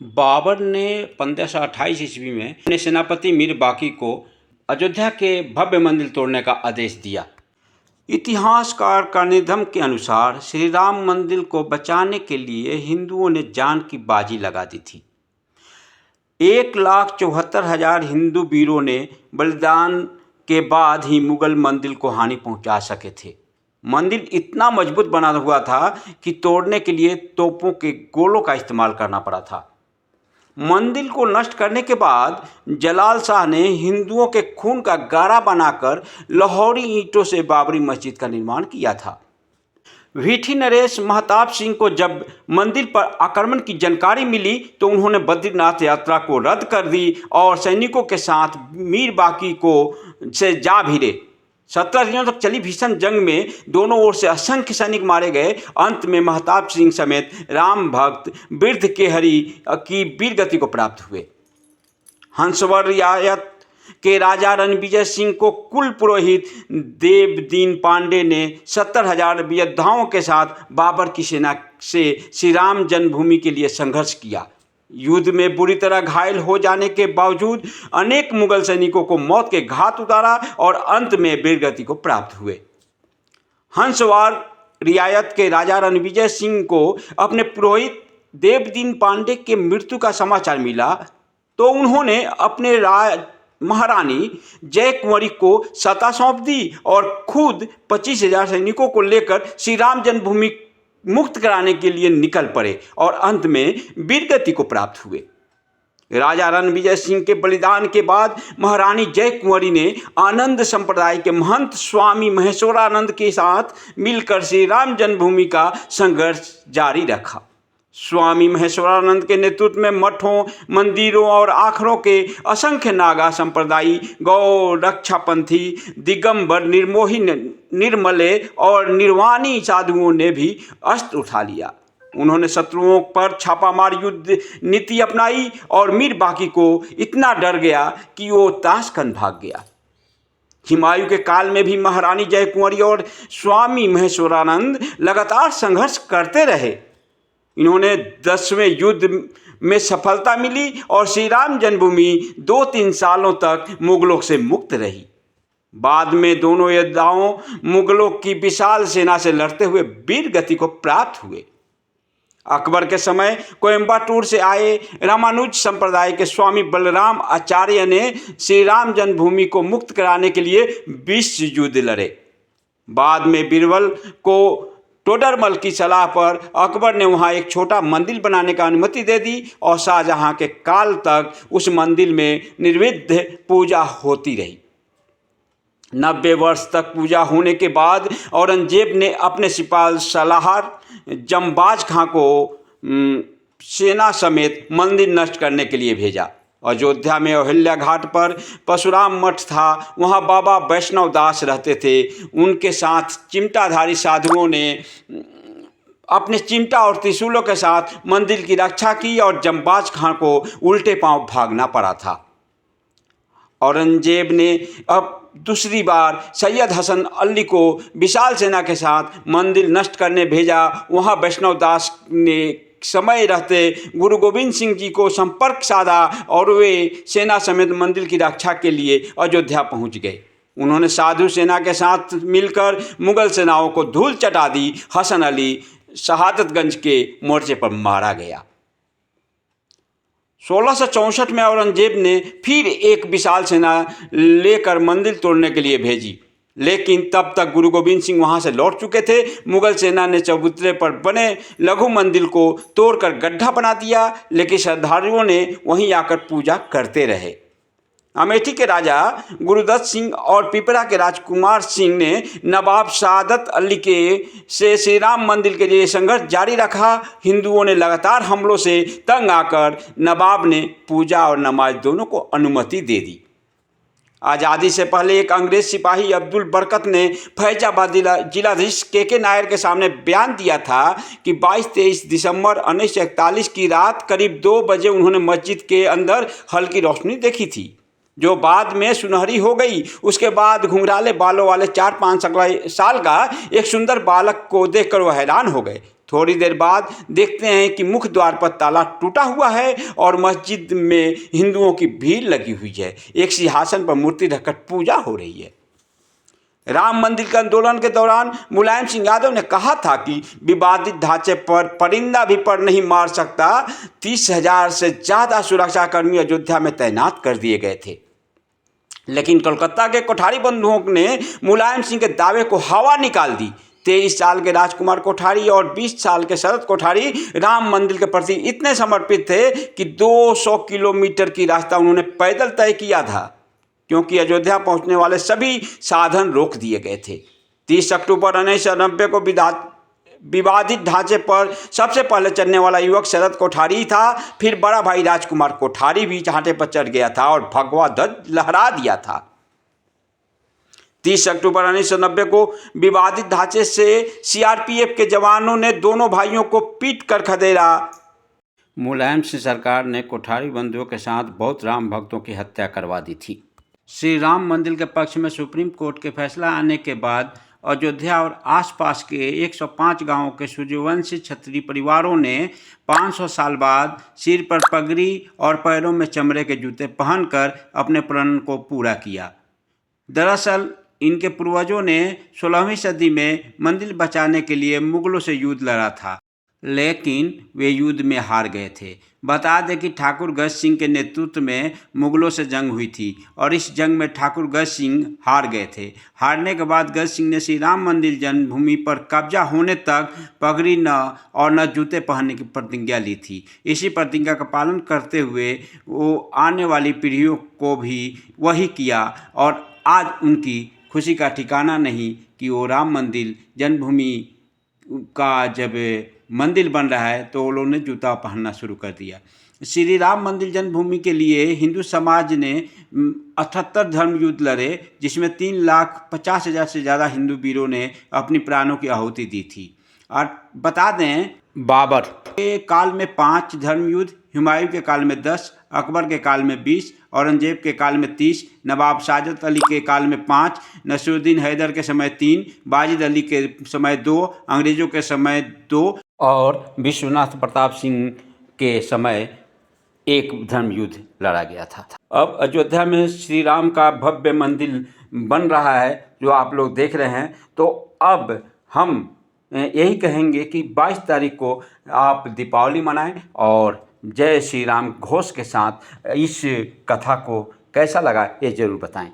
बाबर ने 1528 ईस्वी में अपने सेनापति मीर बाकी को अयोध्या के भव्य मंदिर तोड़ने का आदेश दिया। इतिहासकार का निधन के अनुसार श्री राम मंदिर को बचाने के लिए हिंदुओं ने जान की बाजी लगा दी थी। 1,74,000 हिंदू वीरों ने बलिदान के बाद ही मुगल मंदिर को हानि पहुंचा सके थे। मंदिर इतना मजबूत बना हुआ था कि तोड़ने के लिए तोपों के गोलों का इस्तेमाल करना पड़ा था। मंदिर को नष्ट करने के बाद जलाल शाह ने हिंदुओं के खून का गारा बनाकर लाहौरी ईंटों से बाबरी मस्जिद का निर्माण किया था। वीठी नरेश महताब सिंह को जब मंदिर पर आक्रमण की जानकारी मिली तो उन्होंने बद्रीनाथ यात्रा को रद्द कर दी और सैनिकों के साथ मीर बाकी को से जा भिड़े। 17 दिनों तक चली भीषण जंग में दोनों ओर से असंख्य सैनिक मारे गए। अंत में महताब सिंह समेत राम भक्त बिरध के हरि की वीरगति को प्राप्त हुए। हंसवर रियायत के राजा रणविजय सिंह को कुल पुरोहित देवदीन पांडे ने 70,000 योद्धाओं के साथ बाबर की सेना से श्री राम जन्मभूमि के लिए संघर्ष किया। युद्ध में बुरी तरह घायल हो जाने के बावजूद अनेक मुगल सैनिकों को मौत के घाट उतारा और अंत में वीरगति को प्राप्त हुए। हंसवार रियायत के राजा रणविजय सिंह को अपने पुरोहित देवदीन पांडे के मृत्यु का समाचार मिला तो उन्होंने अपने महारानी जय कुंवरी को सत्ता सौंप दी और खुद 25,000 सैनिकों को लेकर श्री राम जन्मभूमि मुक्त कराने के लिए निकल पड़े और अंत में वीरगति को प्राप्त हुए। राजा रणविजय सिंह के बलिदान के बाद महारानी जय कुंवरी ने आनंद संप्रदाय के महंत स्वामी महेश्वरानंद के साथ मिलकर श्री राम जन्मभूमि का संघर्ष जारी रखा। स्वामी महेश्वरानंद के नेतृत्व में मठों, मंदिरों और आखड़ों के असंख्य नागा संप्रदायी, गौ रक्षापंथी, दिगंबर, निर्मोही, निर्मले और निर्वाणी साधुओं ने भी अस्त्र उठा लिया। उन्होंने शत्रुओं पर छापामार युद्ध नीति अपनाई और मीर बाकी को इतना डर गया कि वो ताशकंद भाग गया। हुमायूं के काल में भी महारानी जय कुंवरी और स्वामी महेश्वरानंद लगातार संघर्ष करते रहे। इन्होंने 10वें युद्ध में सफलता मिली और श्री राम जन्मभूमि 2-3 सालों तक मुगलों से मुक्त रही। बाद में दोनों योद्धाओं मुगलों की विशाल सेना से लड़ते हुए वीरगति को प्राप्त हुए। अकबर के समय कोयम्बटूर से आए रामानुज संप्रदाय के स्वामी बलराम आचार्य ने श्री राम जन्मभूमि को मुक्त कराने के लिए विश्व युद्ध लड़े। बाद में बीरबल को टोडरमल की सलाह पर अकबर ने वहां एक छोटा मंदिर बनाने का अनुमति दे दी और शाहजहां के काल तक उस मंदिर में निर्विघ्न पूजा होती रही। 90 वर्ष तक पूजा होने के बाद औरंगजेब ने अपने सिपाही सलाहर जंबाज खां को सेना समेत मंदिर नष्ट करने के लिए भेजा। अयोध्या में अहिल्या घाट पर परशुराम मठ था, वहाँ बाबा वैष्णव दास रहते थे। उनके साथ चिमटाधारी साधुओं ने अपने चिमटा और त्रिशूलों के साथ मंदिर की रक्षा की और जंबाज खां को उल्टे पांव भागना पड़ा था। औरंगजेब ने अब दूसरी बार सैयद हसन अली को विशाल सेना के साथ मंदिर नष्ट करने भेजा। वहाँ वैष्णव दास ने समय रहते गुरु गोविंद सिंह जी को संपर्क साधा और वे सेना समेत मंदिर की रक्षा के लिए अयोध्या पहुंच गए। उन्होंने साधु सेना के साथ मिलकर मुगल सेनाओं को धूल चटा दी। हसन अली शहादतगंज के मोर्चे पर मारा गया। 1664 में औरंगजेब ने फिर एक विशाल सेना लेकर मंदिर तोड़ने के लिए भेजी, लेकिन तब तक गुरु गोविंद सिंह वहां से लौट चुके थे। मुगल सेना ने चबूतरे पर बने लघु मंदिर को तोड़कर गड्ढा बना दिया, लेकिन श्रद्धालुओं ने वहीं आकर पूजा करते रहे। अमेठी के राजा गुरुदत्त सिंह और पिपरा के राजकुमार सिंह ने नवाब सादत अली के से श्री राम मंदिर के लिए संघर्ष जारी रखा। हिंदुओं ने लगातार हमलों से तंग आकर नवाब ने पूजा और नमाज दोनों को अनुमति दे दी। आज़ादी से पहले एक अंग्रेज सिपाही अब्दुल बरकत ने फैजाबाद जिलाधीश के नायर के सामने बयान दिया था कि 22-23 दिसंबर 1941 की रात करीब 2 बजे उन्होंने मस्जिद के अंदर हल्की रोशनी देखी थी, जो बाद में सुनहरी हो गई। उसके बाद घुंघराले बालों वाले 4-5 साल का एक सुंदर बालक को देखकर वह हैरान हो गए। थोड़ी देर बाद देखते हैं कि मुख्य द्वार पर ताला टूटा हुआ है और मस्जिद में हिंदुओं की भीड़ लगी हुई है। एक सिंहासन पर मूर्ति रखकर पूजा हो रही है। राम मंदिर के आंदोलन के दौरान मुलायम सिंह यादव ने कहा था कि विवादित ढांचे पर परिंदा भी पर नहीं मार सकता। 30,000 से ज़्यादा सुरक्षाकर्मी अयोध्या में तैनात कर दिए गए थे। लेकिन कोलकाता के कोठारी बंधुओं ने मुलायम सिंह के दावे को हवा निकाल दी। 23 साल के राजकुमार कोठारी और 20 साल के शरद कोठारी राम मंदिर के प्रति इतने समर्पित थे कि 200 किलोमीटर की रास्ता उन्होंने पैदल तय किया था, क्योंकि अयोध्या पहुंचने वाले सभी साधन रोक दिए गए थे। 30 अक्टूबर 1990 को विवादित ढांचे पर सबसे पहले चढ़ने वाला युवक शरद कोठारी था। फिर बड़ा भाई राजकुमार कोठारी भी ढांचे पर चढ़ गया था और भगवा ध्वज लहरा दिया था। 30 अक्टूबर 1990 को विवादित ढांचे से सीआरपीएफ के जवानों ने दोनों भाइयों को पीट कर खदेड़ा। मुलायम सिंह सरकार ने कोठारी बंधुओं के साथ बहुत राम भक्तों की हत्या करवा दी थी। श्री राम मंदिर के पक्ष में सुप्रीम कोर्ट के फैसला आने के बाद अयोध्या और आसपास के 105 गांवों के सूर्यवंशी क्षत्रिय परिवारों ने 500 साल बाद सिर पर पगड़ी और पैरों में चमड़े के जूते पहनकर अपने प्रण को पूरा किया। दरअसल इनके पूर्वजों ने 16वीं सदी में मंदिर बचाने के लिए मुगलों से युद्ध लड़ा था, लेकिन वे युद्ध में हार गए थे। बता दें कि ठाकुर गज सिंह के नेतृत्व में मुगलों से जंग हुई थी और इस जंग में ठाकुर गज सिंह हार गए थे। हारने के बाद गज सिंह ने श्री राम मंदिर जन्मभूमि पर कब्जा होने तक पगड़ी न जूते पहनने की प्रतिज्ञा ली थी। इसी प्रतिज्ञा का पालन करते हुए वो आने वाली पीढ़ियों को भी वही किया और आज उनकी खुशी का ठिकाना नहीं कि वो राम मंदिर जन्मभूमि का जब मंदिर बन रहा है तो वो लोगों ने जूता पहनना शुरू कर दिया। श्री राम मंदिर जन्मभूमि के लिए हिंदू समाज ने 78 धर्म युद्ध लड़े, जिसमें 3,50,000 से ज़्यादा हिंदू वीरों ने अपनी प्राणों की आहुति दी थी। और बता दें, बाबर के काल में 5 धर्म युद्ध, हुमायूं के काल में 10, अकबर के काल में 20, औरंगजेब के काल में 30, नवाब साजत अली के काल में 5, नसीरुद्दीन हैदर के समय 3, बाजिद अली के समय 2, अंग्रेज़ों के समय 2 और विश्वनाथ प्रताप सिंह के समय 1 धर्म युद्ध लड़ा गया था। अब अयोध्या में श्री राम का भव्य मंदिर बन रहा है जो आप लोग देख रहे हैं। तो अब हम यही कहेंगे कि 22 तारीख को आप दीपावली मनाएं और जय श्री राम घोष के साथ इस कथा को कैसा लगा ये ज़रूर बताएं।